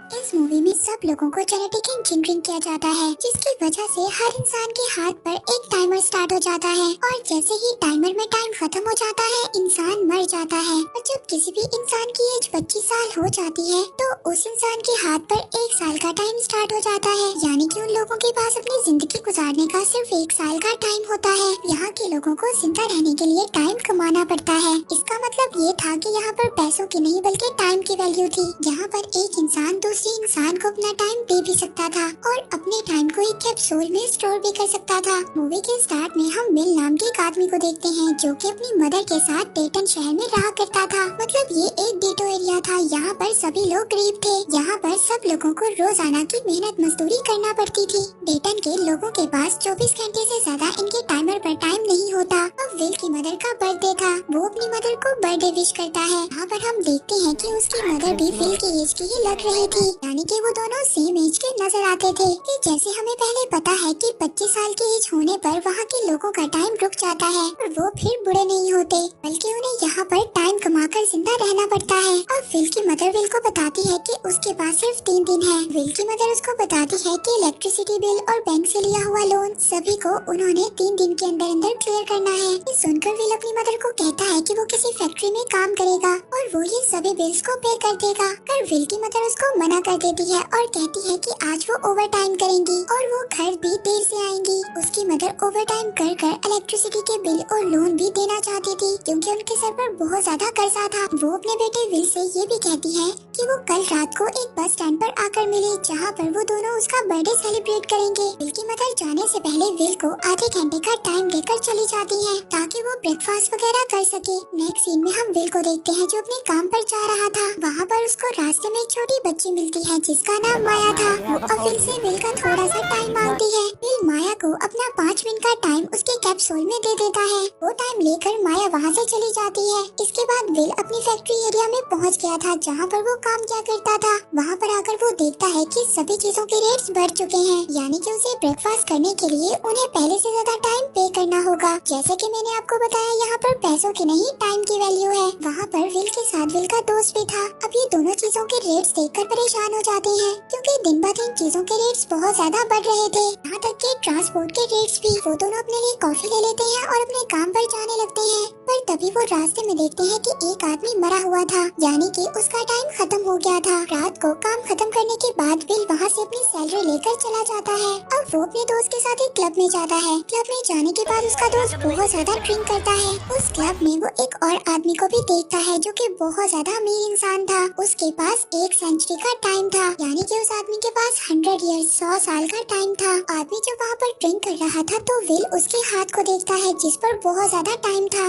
इस मूवी में सब लोगों को जेनेटिक इंजीनियरिंग किया जाता है, जिसकी वजह से हर इंसान के हाथ पर एक टाइमर स्टार्ट हो जाता है और जैसे ही टाइमर में टाइम खत्म हो जाता है इंसान मर जाता है। और जब किसी भी इंसान की एज 25 साल हो जाती है तो उस इंसान के हाथ पर 1 साल का टाइम स्टार्ट हो जाता है, यानी कि उन लोगों के पास अपनी जिंदगी गुजारने का सिर्फ 1 साल का टाइम होता है। यहाँ के लोगों को जिंदा रहने के लिए टाइम कमाना पड़ता है। इसका मतलब ये था कि यहाँ पर पैसों की नहीं बल्कि टाइम की वैल्यू थी। यहाँ पर एक इंसान दूसरे इंसान को अपना टाइम दे भी सकता था और अपने टाइम को एक कैप्सूल में स्टोर भी कर सकता था। मूवी के स्टार्ट में हम बिल नाम के एक आदमी को देखते हैं जो कि अपनी मदर के साथ डेटन शहर में रहा करता था। मतलब ये एक गेटो एरिया था। यहाँ पर सभी लोग गरीब थे। यहाँ पर सब लोगों को रोजाना की मेहनत मजदूरी करना पड़ती थी। डेटन के लोगों के पास 24 घंटे से ज्यादा इनके टाइमर पर टाइम नहीं होता। अब विल की मदर का बर्थडे था। वो अपनी मदर को बर्थडे विश करता है। यहाँ पर हम देखते हैं कि उसकी मदर भी विल की एज की ही लग रही थी, यानी कि वो दोनों सेम एज के नजर आते थे। कि जैसे हमें पहले पता है कि 25 साल की एज होने पर वहाँ के लोगों का टाइम रुक जाता है और वो फिर बुढ़े नहीं होते, बल्कि उन्हें यहाँ पर टाइम कमाकर जिंदा रहना पड़ता है। अब विल की मदर विल को बताती है कि उसके पास सिर्फ 3 दिन है। विल की मदर उसको बताती है कि इलेक्ट्रिसिटी बिल और बैंक से लिया हुआ लोन सभी को उन्होंने 3 दिन के अंदर अंदर क्लियर करना है। ये सुनकर विल अपनी मदर को कहता है कि वो किसी फैक्ट्री में काम करेगा और वो ये सभी बिल्स को पे कर देगा। पर विल की मदर उसको मना कर देती है और कहती है कि आज वो ओवर टाइम करेंगी और वो घर भी देर से आएंगी। उसकी मदर ओवर टाइम कर कर इलेक्ट्रिसिटी के बिल और लोन भी देना चाहती थी क्योंकि उनके सर पर बहुत ज्यादा कर्जा था। वो अपने बेटे विल से ये भी कहती है कि वो कल रात को एक बस स्टैंड पर आकर मिले जहाँ पर वो दोनों उसका बर्थडे सेलिब्रेट करेंगे। विल की मदर जाने से पहले विल को आधे घंटे का टाइम देकर चली जाती है ताकि वो ब्रेकफास्ट वगैरह कर सके। नेक्स्ट सीन में हम विल को देखते हैं जो अपने काम पर जा रहा था। वहाँ पर उसको रास्ते में एक छोटी बच्ची मिलती है जिसका नाम माया था। वो अब विल से विल का थोड़ा सा टाइम मांगती है। विल माया को अपना 5 मिनट का टाइम उसके कैप्सूल में दे देता है। वो टाइम लेकर माया वहाँ से चली जाती है। इसके बाद विल अपनी फैक्ट्री एरिया में पहुँच गया था जहाँ पर वो काम किया करता था। वहाँ पर आकर वो देखता है कि सभी चीजों के रेट्स बढ़ चुके हैं, यानी कि उसे ब्रेकफास्ट करने के लिए उन्हें पहले से ज्यादा टाइम पे करना होगा। जैसे कि मैंने आपको बताया यहाँ पर पैसों की नहीं टाइम की वैल्यू है। वहाँ पर विल के साथ विल का दोस्त भी था। अब ये दोनों चीजों के रेट्स देखकर परेशान हो जाते हैं क्योंकि दिन ब दिन चीजों के रेट्स बहुत ज्यादा बढ़ रहे थे, यहाँ तक कि ट्रांसपोर्ट के रेट्स भी। वो दोनों अपने लिए कॉफी ले लेते हैं और अपने काम पर जाने लगते हैं। पर तभी वो रास्ते में देखते हैं कि एक आदमी मरा हुआ था, यानी कि उसका टाइम खत्म हो गया था। रात को काम खत्म करने के बाद विल वहाँ से अपनी सैलरी लेकर चला जाता है। अब वो अपने दोस्त के साथ एक क्लब में जाता है। क्लब में जाने के बाद उसका दोस्त बहुत ज्यादा ड्रिंक करता है। उस क्लब में वो एक और आदमी को भी देखता है जो कि बहुत ज्यादा अमीर इंसान था। उसके पास 1 सेंचुरी का टाइम था, यानी कि उस आदमी के पास 100 ईयर्स 100 साल का टाइम था। आदमी जब वहाँ पर ड्रिंक कर रहा था तो विल उसके हाथ को देखता है जिस पर बहुत ज्यादा टाइम था।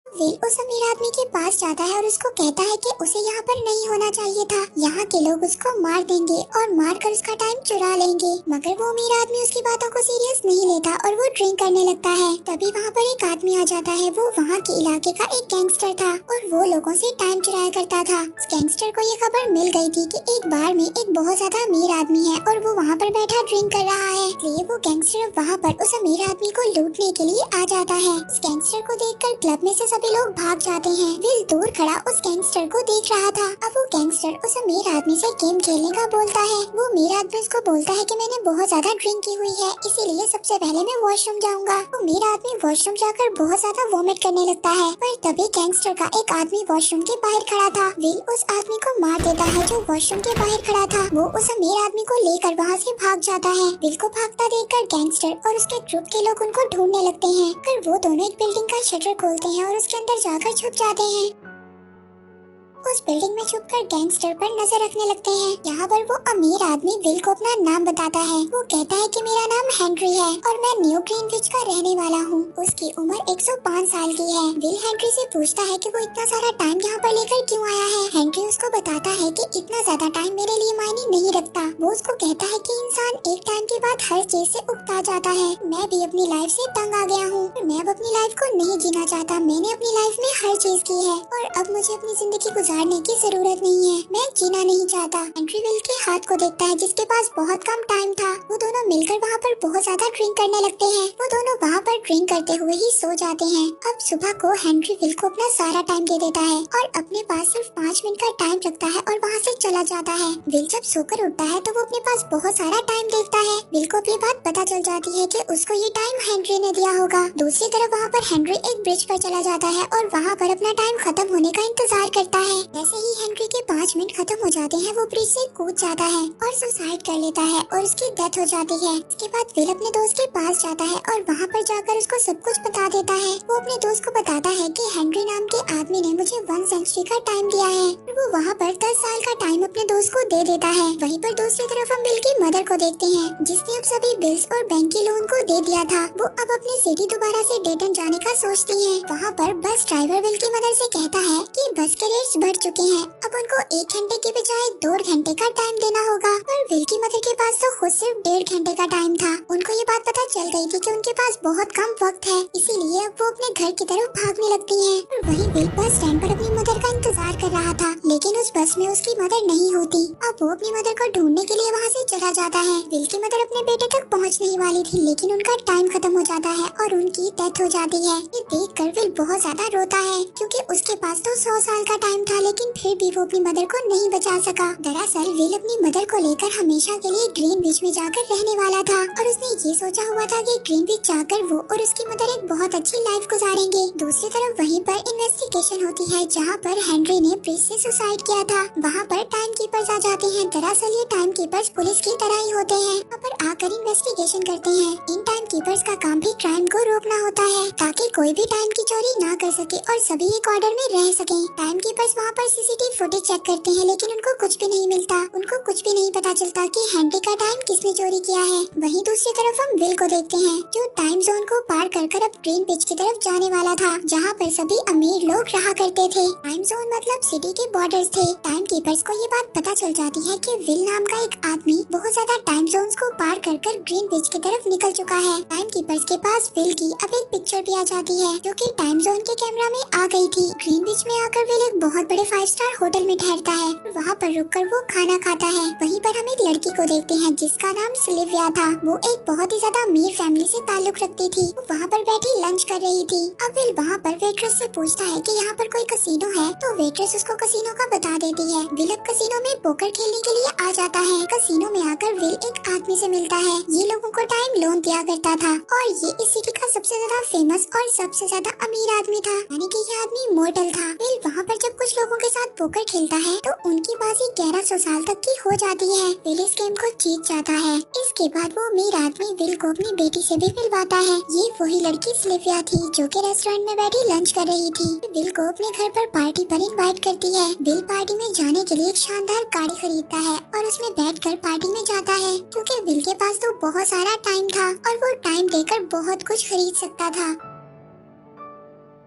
विल उस अमीर आदमी के पास जाता है और उसको कहता है कि उसे यहाँ पर नहीं होना चाहिए था। यहाँ के लोग उसको मार देंगे और मार कर उसका टाइम चुरा लेंगे। मगर वो अमीर आदमी उसकी बातों को सीरियस नहीं लेता और वो ड्रिंक करने लगता है। तभी वहाँ पर एक आदमी आ जाता है। वो वहाँ के इलाके का एक गैंगस्टर था और वो लोगों से टाइम चुराया करता था। उस गैंगस्टर को ये खबर मिल गई थी कि एक बार में एक बहुत ज्यादा अमीर आदमी है और वो वहाँ पर बैठा ड्रिंक कर रहा है। इसलिए वो गैंगस्टर वहाँ पर उस अमीर आदमी को लूटने के लिए आ जाता है। उस गैंगस्टर को देखकर क्लब में से सभी लोग भाग जाते हैं। विल दूर खड़ा उस गैंगस्टर को देख रहा था। अब वो गैंगस्टर उस अमीर आदमी से गेम खेलने का बोलता है। वो अमीर आदमी उसको बोलता है कि मैंने बहुत ज्यादा ड्रिंक की हुई है, इसीलिए सबसे पहले मैं वॉशरूम जाऊंगा। वो अमीर आदमी वॉशरूम जाकर बहुत ज्यादा वॉमिट करने लगता है। पर तभी गैंगस्टर का एक आदमी वॉशरूम के बाहर खड़ा था। विल उस आदमी को मार देता है जो वॉशरूम के बाहर खड़ा था। वो उस अमीर आदमी को लेकर वहाँ से भाग जाता है। विल को भागता देखकर गैंगस्टर और उसके ग्रुप के लोग उनको ढूंढने लगते हैं। फिर वो दोनों एक बिल्डिंग का शटर खोलते हैं और उसके अंदर जाकर छुप जाते हैं। उस बिल्डिंग में छुपकर गैंगस्टर पर नजर रखने लगते हैं। यहाँ पर वो अमीर आदमी विल को अपना नाम बताता है। वो कहता है कि मेरा नाम हेनरी है और मैं न्यू ग्रीनविच का रहने वाला हूँ। उसकी उम्र 105 साल की है। विल हेनरी से पूछता है कि वो इतना सारा टाइम यहाँ पर लेकर क्यों आया है। हेनरी उसको बताता है कि इतना ज्यादा टाइम मेरे लिए मायने नहीं रखता। वो उसको कहता है कि इंसान एक टाइम के बाद हर चीज से उगता जाता है। मैं भी अपनी लाइफ से तंग आ गया हूँ। मैं अब अपनी लाइफ को नहीं जीना चाहता। मैंने अपनी लाइफ में हर चीज की है और अब मुझे अपनी जिंदगी गुजार सुधारने की जरूरत नहीं है, मैं जीना नहीं चाहता। हेनरी विल के हाथ को देखता है जिसके पास बहुत कम टाइम था। वो दोनों मिलकर वहाँ पर बहुत ज्यादा ड्रिंक करने लगते हैं। वो दोनों वहाँ पर ड्रिंक करते हुए ही सो जाते हैं। अब सुबह को हेनरी विल को अपना सारा टाइम दे देता है और अपने पास सिर्फ 5 मिनट का टाइम रखता है और वहाँ से चला जाता है। विल जब सोकर उठता है तो वो अपने पास बहुत सारा टाइम देखता है। विल को भी बात पता चल जाती है कि उसको ये टाइम हेनरी ने दिया होगा। दूसरी तरफ वहाँ पर हेनरी एक ब्रिज पर चला जाता है और वहाँ पर अपना टाइम खत्म होने का इंतजार करता है। जैसे ही हेनरी के 5 मिनट खत्म हो जाते हैं वो ब्रिज से कूद जाता है और सुसाइड कर लेता है और उसकी डेथ हो जाती है। इसके बाद विल अपने दोस्त के पास जाता है और वहाँ पर जाकर उसको सब कुछ बता देता है। वो अपने दोस्त को बताता है कि हेनरी नाम के आदमी ने मुझे 1 सेंचुरी का टाइम दिया है और वो वहाँ पर 10 साल का टाइम अपने दोस्त को दे देता है। वहीं पर दूसरी तरफ हम बिल की मदर को देखते हैं जिसने अब सभी बिल्स और बैंक के लोन को दे दिया था। वो अब अपनी सिटी दोबारा से डेटन जाने का सोचती है। वहाँ पर बस ड्राइवर बिल की मदर से कहता है कि बस के रेट्स बढ़ चुके हैं, अब उनको 1 घंटे के बजाय 2 घंटे का टाइम देना होगा। और बिल की मदर के पास तो खुद सिर्फ 1.5 घंटे का टाइम था। उनको ये बात पता चल गई थी कि उनके पास बहुत कम वक्त है, इसीलिए अब वो अपने घर की तरफ भागने लगती हैं। और वहीं बिल बस स्टैंड पर अपनी मदर का इंतजार कर रहा था, लेकिन उस बस में उसकी मदर नहीं होती। अब वो अपनी मदर को ढूंढने के लिए वहाँ से चला जाता है। बिल की मदर अपने बेटे तक पहुँचने ही वाली थी, लेकिन उनका टाइम खत्म हो जाता है और उनकी डेथ हो जाती है। ये देख कर बिल बहुत ज्यादा रोता है क्योंकि उसके पास तो 100 साल का टाइम था, लेकिन फिर भी वो अपनी मदर को नहीं बचा सका। दरअसल विल अपनी मदर को लेकर हमेशा के लिए ग्रीन बीच में जाकर रहने वाला था और उसने ये सोचा हुआ था कि ग्रीन बीच जाकर वो और उसकी मदर एक बहुत अच्छी लाइफ गुजारेंगे। दूसरी तरफ वहीं पर इन्वेस्टिगेशन होती है जहाँ पर हेनरी ने ब्रिज से सुसाइड किया था। वहाँ पर टाइम कीपर्स आ जाते हैं। दरअसल ये टाइम कीपर्स पुलिस की तरह ही होते हैं। वहाँ पर आकर इन्वेस्टिगेशन करते हैं। इन टाइम कीपर्स का काम भी क्राइम को रोकना होता है ताकि कोई भी टाइम की चोरी ना कर सके और सभी एक ऑर्डर में रह सके। टाइम कीपर्स वहाँ पर सीसीटीवी फुटेज चेक करते हैं, लेकिन उनको कुछ भी नहीं मिलता। उनको कुछ भी नहीं पता चलता कि हेनरी का टाइम किसने चोरी किया है। वहीं दूसरी तरफ हम विल को देखते हैं जो टाइम जोन को पार कर अब ग्रीन बीच की तरफ जाने वाला था जहाँ पर सभी अमीर लोग रहा करते थे। टाइम जोन मतलब सिटी के बॉर्डर्स थे। टाइम कीपर्स को ये बात पता चल जाती है कि विल नाम का एक आदमी बहुत ज्यादा टाइम जोन्स को पार कर ग्रीन बीच की तरफ निकल चुका है। टाइम कीपर्स के पास विल की अब एक पिक्चर भी आ जाती है जो कि टाइम जोन के कैमरा में आ गई थी। ग्रीन बीच में आकर विल एक बहुत बड़े 5 स्टार होटल में ठहरता है। वहाँ पर रुककर वो खाना खाता है। वहीं पर हम एक लड़की को देखते हैं जिसका नाम सिल्विया था। वो एक बहुत ही ज्यादा अमीर फैमिली से ताल्लुक रखती थी। वो वहाँ पर बैठी लंच कर रही थी। अब विल वहाँ पर वेट्रेस से पूछता है कि यहाँ पर कोई कसीनो है, तो वेट्रेस उसको कसीनो का बता देती है। विल अब कसीनो में पोकर खेलने के लिए आ जाता है। कसीनो में आकर विल एक आदमी से मिलता है। ये लोगों को टाइम लोन दिया करता था और ये इस सिटी का सबसे ज्यादा फेमस और सबसे ज्यादा अमीर आदमी था, यानी कि ये आदमी मॉर्टल था। विल वहाँ पर जब कुछ लोगों के साथ पोकर खेलता है तो उनकी बाजी 1100 साल तक की हो जाती है। विल इस गेम को जीत जाता है। इसके बाद वो अमीर आदमी विल को अपनी बेटी से भी मिलवाता है। ये वही लड़की सिल्विया थी जो कि रेस्टोरेंट में बैठी लंच कर रही थी। विल को अपने घर पर पार्टी पर इनवाइट करती है। विल पार्टी में जाने के लिए एक शानदार गाड़ी खरीदता है और उसमें बैठकर पार्टी में जाता है क्योंकि विल के पास तो बहुत सारा टाइम था और वो टाइम देकर बहुत कुछ खरीद सकता था।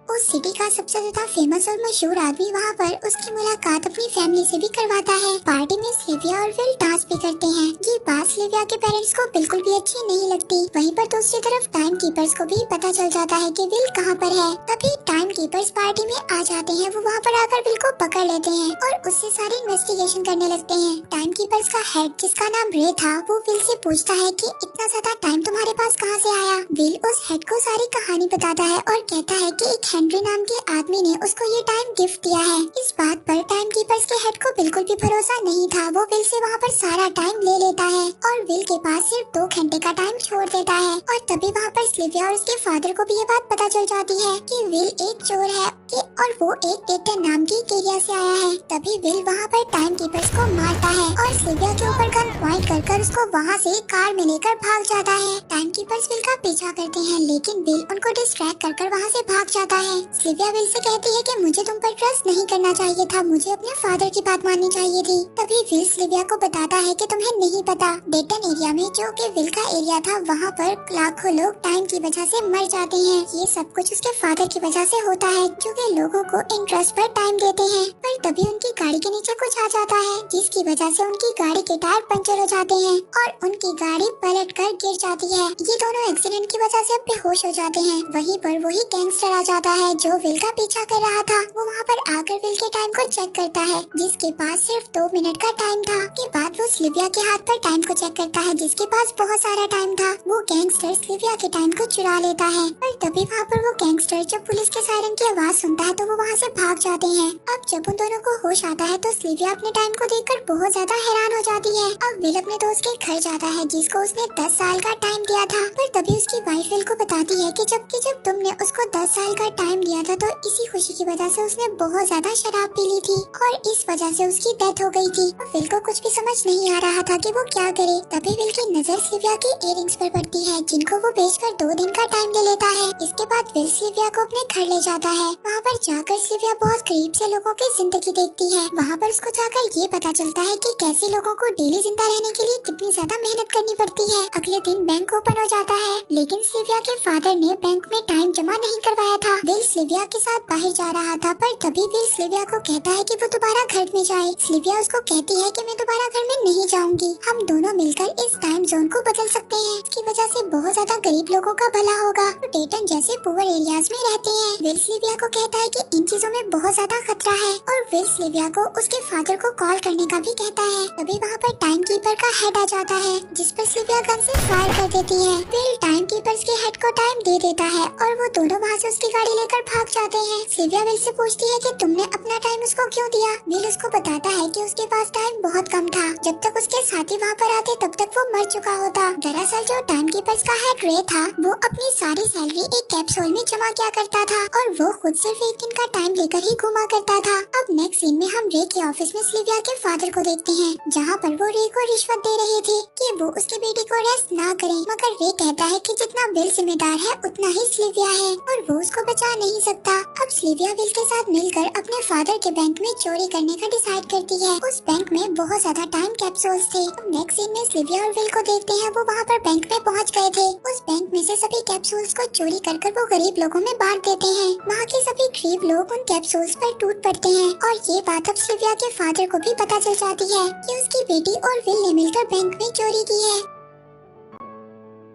उस सिटी का सबसे ज्यादा फेमस और मशहूर आदमी वहाँ पर उसकी मुलाकात अपनी फैमिली से भी करवाता है। पार्टी में सिल्विया और विल डांस भी करते हैं। ये बात सिल्विया के पेरेंट्स को बिल्कुल भी अच्छी नहीं लगती। वहीं पर दूसरी तरफ टाइम कीपर्स को भी पता चल जाता है कि विल कहाँ पर है। तभी टाइम कीपर्स पार्टी में आ जाते हैं। वो वहाँ पर आकर विल को पकड़ लेते हैं और उससे सारी इन्वेस्टिगेशन करने लगते हैं। टाइम कीपर्स का हेड जिसका नाम रे था वो विल से पूछता है कि इतना ज्यादा टाइम तुम्हारे पास कहाँ से आया। विल उस हेड को सारी कहानी बताता है और कहता है कि एक हेनरी नाम के आदमी ने उसको ये टाइम गिफ्ट दिया है। इस बात पर टाइम कीपर्स के हेड को बिल्कुल भी भरोसा नहीं था। वो विल से वहाँ पर सारा टाइम ले लेता है और विल के पास सिर्फ 2 घंटे का टाइम छोड़ देता है। और तभी वहाँ पर सिल्विया और उसके फादर को भी ये बात पता चल जाती है कि विल एक चोर है और वो एक डेटन नाम की एरिया से आया है। तभी विल वहाँ पर टाइम कीपर्स को मारता है और सिल्विया के ऊपर गन पॉइंट कर उसको वहाँ से कार में लेकर भाग जाता है। टाइम कीपर्स विल का पीछा करते हैं, लेकिन विल उनको डिस्ट्रैक्ट कर वहाँ से भाग जाता है। सिल्विया विल से कहती है कि मुझे तुम पर ट्रस्ट नहीं करना चाहिए था, मुझे अपने फादर की बात माननी चाहिए थी। तभी विल सिल्विया को बताता है कि तुम्हें नहीं पता, डेटन एरिया में जो कि विल का एरिया था, वहाँ पर लाखों लोग टाइम की वजह से मर जाते हैं। ये सब कुछ उसके फादर की वजह से होता है, जो कि लोगों को इंटरेस्ट पर टाइम देते हैं। पर तभी उनकी गाड़ी के नीचे कुछ आ जाता है, जिसकी वजह से उनकी गाड़ी के टायर पंचर हो जाते हैं और उनकी गाड़ी पलट कर गिर जाती है। ये दोनों एक्सीडेंट की वजह से बेहोश हो जाते हैं। वहीं पर वही गैंगस्टर आ जाता है जो विल का पीछा कर रहा था। वो वहाँ पर आकर विल के टाइम को चेक करता है, जिसके पास सिर्फ 2 मिनट का टाइम था। के बाद वो सिल्विया के हाथ पर टाइम को चेक करता है, जिसके पास बहुत सारा टाइम था। वो गैंगस्टर सिल्विया के टाइम को चुरा लेता है। पर तभी वहाँ पर वो गैंगस्टर जब पुलिस के सायरन की आवाज सुनता है तो वो वहाँ से भाग जाते हैं। अब जब उन दोनों को होश आता है तो सिल्विया अपने टाइम को देखकर बहुत ज्यादा हैरान हो जाती है। अब विल अपने दोस्त के घर जाता है, जिसको उसने 10 साल का टाइम दिया था। पर तभी उसकी वाइफ विल को बताती है कि जब तुमने उसको 10 साल का टाइम दिया था तो इसी खुशी की वजह से उसने बहुत ज्यादा शराब पी ली थी और इस वजह से उसकी डेथ हो गई थी। विल को कुछ भी समझ नहीं आ रहा था कि वो क्या करे। तभी विल की नजर सिल्विया के इयररिंग्स पर पड़ती है, जिनको वो बेचकर 2 दिन का टाइम ले लेता है। इसके बाद विल सिल्विया को अपने घर ले जाता है। वहाँ पर जाकर सिल्विया बहुत करीब से लोगों की जिंदगी देखती है। वहाँ पर उसको जाकर ये पता चलता है कि कैसे लोगों को डेली जिंदा रहने के लिए कितनी ज्यादा मेहनत करनी पड़ती है। अगले दिन बैंक ओपन हो जाता है, लेकिन सिल्विया के फादर ने बैंक में टाइम जमा नहीं करवाया था। विल सिल्विया के साथ बाहर जा रहा था, पर तभी विल सिल्विया को कहता है कि वो दोबारा घर में जाए। सिल्विया उसको कहती है कि मैं दोबारा घर में नहीं जाऊंगी, हम दोनों मिलकर इस टाइम जोन को बदल सकते हैं। इसकी वजह से बहुत ज्यादा गरीब लोगों का भला होगा। डेटन जैसे पुअर एरियाज में रहते हैं। विल सिल्विया को कहता है कि इन चीजों में बहुत ज्यादा खतरा है और विल सिल्विया को उसके फादर को कॉल करने का भी कहता है। तभी वहाँ पर टाइम कीपर का हेड आ जाता है, जिस पर सिल्विया गन से फायर कर देती है। विल टाइम कीपर्स के हेड को टाइम दे देता है और वो दोनों वहाँ से उसकी गाड़ी लेकर भाग जाते हैं। सिल्विया विल से पूछती है कि तुमने अपना टाइम उसको क्यों दिया। विल उसको बताता है कि उसके पास टाइम बहुत कम था, जब तक उसके साथी वहाँ पर आते तब तक वो मर चुका होता। दरअसल जो टाइम कीपर्स का हेड रे था, वो अपनी सारी सैलरी एक कैप्सूल में जमा किया करता था और वो खुद सिर्फ 1 दिन का टाइम लेकर ही घुमा करता था। अब नेक्स्ट सीन में हम रे के ऑफिस में सिल्विया के फादर को देखते हैं, जहाँ पर वो रे को रिश्वत दे रहे थे कि वो उसके बेटे को अरेस्ट ना करे। मगर रे कहता है कि जितना विल जिम्मेदार है उतना ही सिल्विया है और वो उसको बचा नहीं सकता। अब सिल्विया विल के साथ मिलकर अपने फादर के बैंक में चोरी करने का डिसाइड करती है। उस बैंक में बहुत ज्यादा टाइम कैप्सूल्स थे। अब नेक्स्ट सीन में सिल्विया और विल को देखते हैं, वो वहाँ पर बैंक में पहुँच गए थे। उस बैंक में से सभी कैप्सूल्स को चोरी कर वो गरीब लोगों में बांट देते हैं। वहाँ के सभी गरीब लोग उन कैप्सूल्स पर टूट पड़ते हैं और ये बात अब सिल्विया के फादर को भी पता चल जाती है कि उसकी बेटी और विल ने मिलकर बैंक में चोरी की है।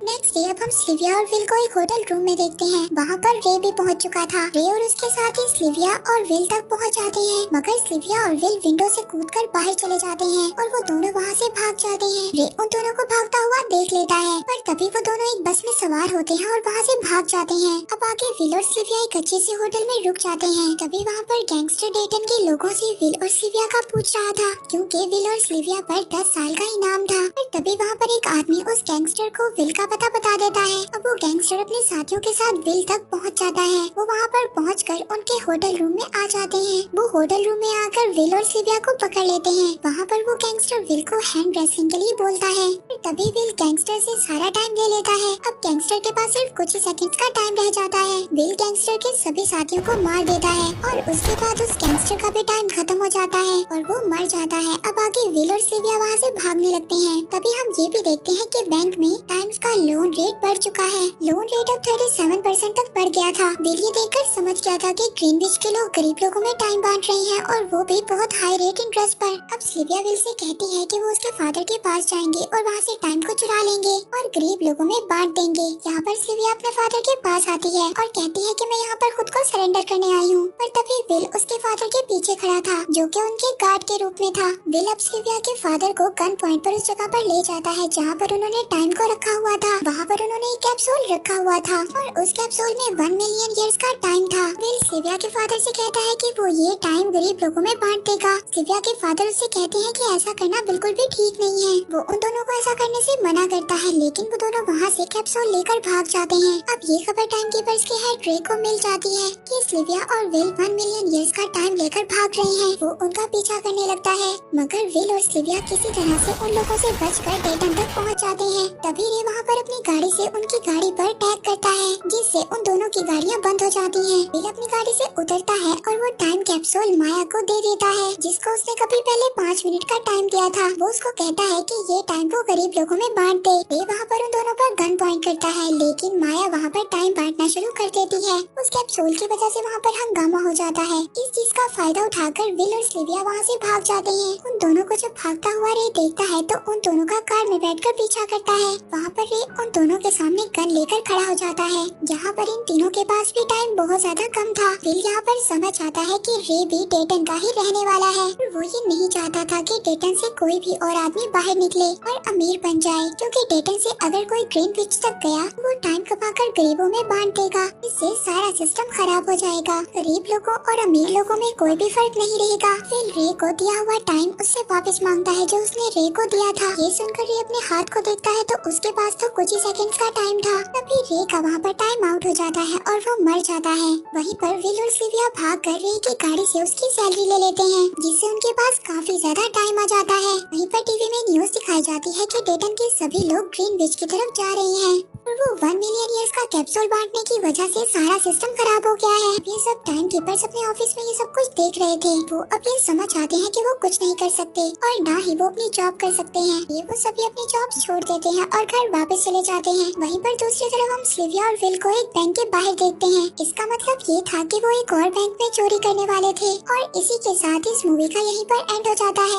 नेक्स्ट डे अब हम सिल्विया और विल को एक होटल रूम में देखते हैं। वहाँ पर रे भी पहुँच चुका था। रे और उसके साथ ही सिल्विया और विल तक पहुँच जाते हैं, मगर सिल्विया और विल विंडो से कूदकर बाहर चले जाते हैं और वो दोनों वहाँ से भाग जाते हैं। रे उन दोनों को भागता हुआ देख लेता है, पर तभी वो दोनों एक बस में सवार होते हैं और वहाँ से भाग जाते हैं। अब आगे विल और सिल्विया एक अच्छे से होटल में रुक जाते हैं। तभी वहाँ पर गैंगस्टर डेटन के लोगों से विल और सिल्विया का पूछ रहा था, क्योंकि विल और सिल्विया पर 10 साल का इनाम था। पर तभी वहाँ पर एक आदमी उस गैंगस्टर को विल का पता बता देता है। अब वो गैंगस्टर अपने साथियों के साथ विल तक पहुंच जाता है। वो वहाँ पर पहुंचकर उनके होटल रूम में आ जाते हैं। वो होटल रूम में आकर विल और सिल्विया को पकड़ लेते हैं। वहाँ पर वो गैंगस्टर विल को हैंड रेसलिंग के लिए बोलता है। तभी विल गैंगस्टर से सारा टाइम ले लेता है। अब गैंगस्टर के पास सिर्फ कुछ ही सेकंड्स का टाइम रह जाता है। विल गैंगस्टर के सभी साथियों को मार देता है और उसके बाद उस गैंगस्टर का भी टाइम खत्म हो जाता है और वो मर जाता है। अब आगे विल और सिल्विया वहाँ से भागने लगते हैं। तभी हम ये भी देखते हैं कि बैंक में टाइम्स का लोन रेट बढ़ चुका है। लोन रेट अब 37% तक बढ़ गया था। विल ये देखकर समझ गया था कि ग्रीनविच के लोग गरीब लोगों में टाइम बांट रहे हैं और वो भी बहुत हाई रेट इंटरेस्ट पर। अब सिल्विया विल से कहती है कि वो उसके फादर के पास जाएंगे और वहाँ से टाइम को चुरा लेंगे और गरीब लोगों में बांट देंगे। यहाँ पर सिल्विया अपने फादर के पास आती है और कहती है कि मैं यहाँ पर खुद को सरेंडर करने आई हूँ। पर तभी विल उसके फादर के पीछे खड़ा था, जो कि उनके गार्ड के रूप में था। विल अब सिल्विया के फादर को गन पॉइंट पर उस जगह पर ले जाता है जहाँ पर उन्होंने टाइम को रखा हुआ था। वहाँ पर उन्होंने एक कैप्सूल रखा हुआ था और उस कैप्सूल में 1 मिलियन ईयर्स का टाइम था। विल सिल्विया के फादर से कहता है कि वो ये टाइम गरीब लोगों में बांट देगा। सिल्विया के फादर उससे कहते हैं कि ऐसा करना बिल्कुल भी ठीक नहीं है। वो उन दोनों को ऐसा करने से मना करता है, लेकिन वो दोनों वहाँ से कैप्सूल लेकर भाग जाते हैं। अब ये खबर टाइम कीपर्स के हेड रे को मिल जाती है कि सिल्विया और विल 1 मिलियन ईयर्स का टाइम लेकर भाग रहे हैं। वो उनका पीछा करने लगता है, मगर विल और सिल्विया किसी तरह से उन लोगों से बचकर डेटन तक पहुंच जाते हैं। तभी रे वहां पर अपनी गाड़ी से उनकी गाड़ी पर अटैक करता है, जिससे उन दोनों की गाड़ियां बंद हो जाती हैं। विल अपनी गाड़ी से उतरता है और वो टाइम कैप्सूल माया को दे देता है, जिसको उसने कभी पहले 5 मिनट का टाइम दिया था। वो उसको कहता है कि ये टाइम वो गरीब लोगों में बांट दे। वे वहाँ पर उन दोनों पर गन पॉइंट करता है, लेकिन माया वहाँ पर टाइम बांटना शुरू कर देती है। उस कैप्सूल की वजह से वहाँ पर हंगामा हो जाता है। इस चीज का फायदा उठाकर विल और सिल्विया वहाँ से भाग जाते हैं। उन दोनों को जब भागता हुआ रे देखता है तो उन दोनों का कार में बैठकर पीछा करता है। वहाँ पर रे उन दोनों के सामने गन लेकर खड़ा हो जाता है, जहाँ पर इन तीनों के पास भी टाइम बहुत ज्यादा कम था। विल यहाँ पर समझ आता है कि रे भी डेटन का ही रहने वाला है। वो ये नहीं चाहता था कि डेटन से कोई भी और आदमी बाहर निकले और अमीर बन जाए, क्योंकि डेटन से अगर कोई ग्रीनविच तक गया वो टाइम कमाकर गरीबों में बांट देगा। इससे सारा सिस्टम खराब हो जाएगा। गरीब लोगों और अमीर लोगों में कोई भी फर्क नहीं रहेगा। फिर रे को दिया हुआ टाइम उससे वापस मांगता है जो उसने रे को दिया था। ये सुनकर रे अपने हाथ को देखता है तो उसके पास तो कुछ ही सेकंड्स का टाइम था। तभी रे का वहाँ पर टाइम आउट हो जाता है और वो मर जाता है। वहीं पर विल और सिल्विया भाग कर रे की गाड़ी से उसकी सैलरी ले लेते हैं, जिससे उनके पास काफी ज्यादा टाइम आ जाता है। वहीं पर टीवी में न्यूज दिखाई जाती है कि डेटन के सभी लोग ग्रीनविच की तरफ जा रहे हैं और वो 1 मिलियन ईयर्स का कैप्सूल बांटने की वजह से सारा सिस्टम खराब हो गया है। ये सब टाइम कीपर्स अपने ऑफिस में ये सब कुछ देख रहे थे। वो अब ये समझ आते हैं कि वो कुछ नहीं कर सकते और ना ही वो अपनी जॉब कर सकते हैं। ये वो सभी अपनी जॉब छोड़ देते हैं और घर वापस चले जाते हैं। वहीं पर दूसरी तरफ हम सिल्विया और विल को एक बैंक के बाहर देखते हैं। इसका मतलब ये था कि वो एक और बैंक में चोरी करने वाले थे। और इसी के साथ इस मूवी का यहीं पर एंड हो जाता है।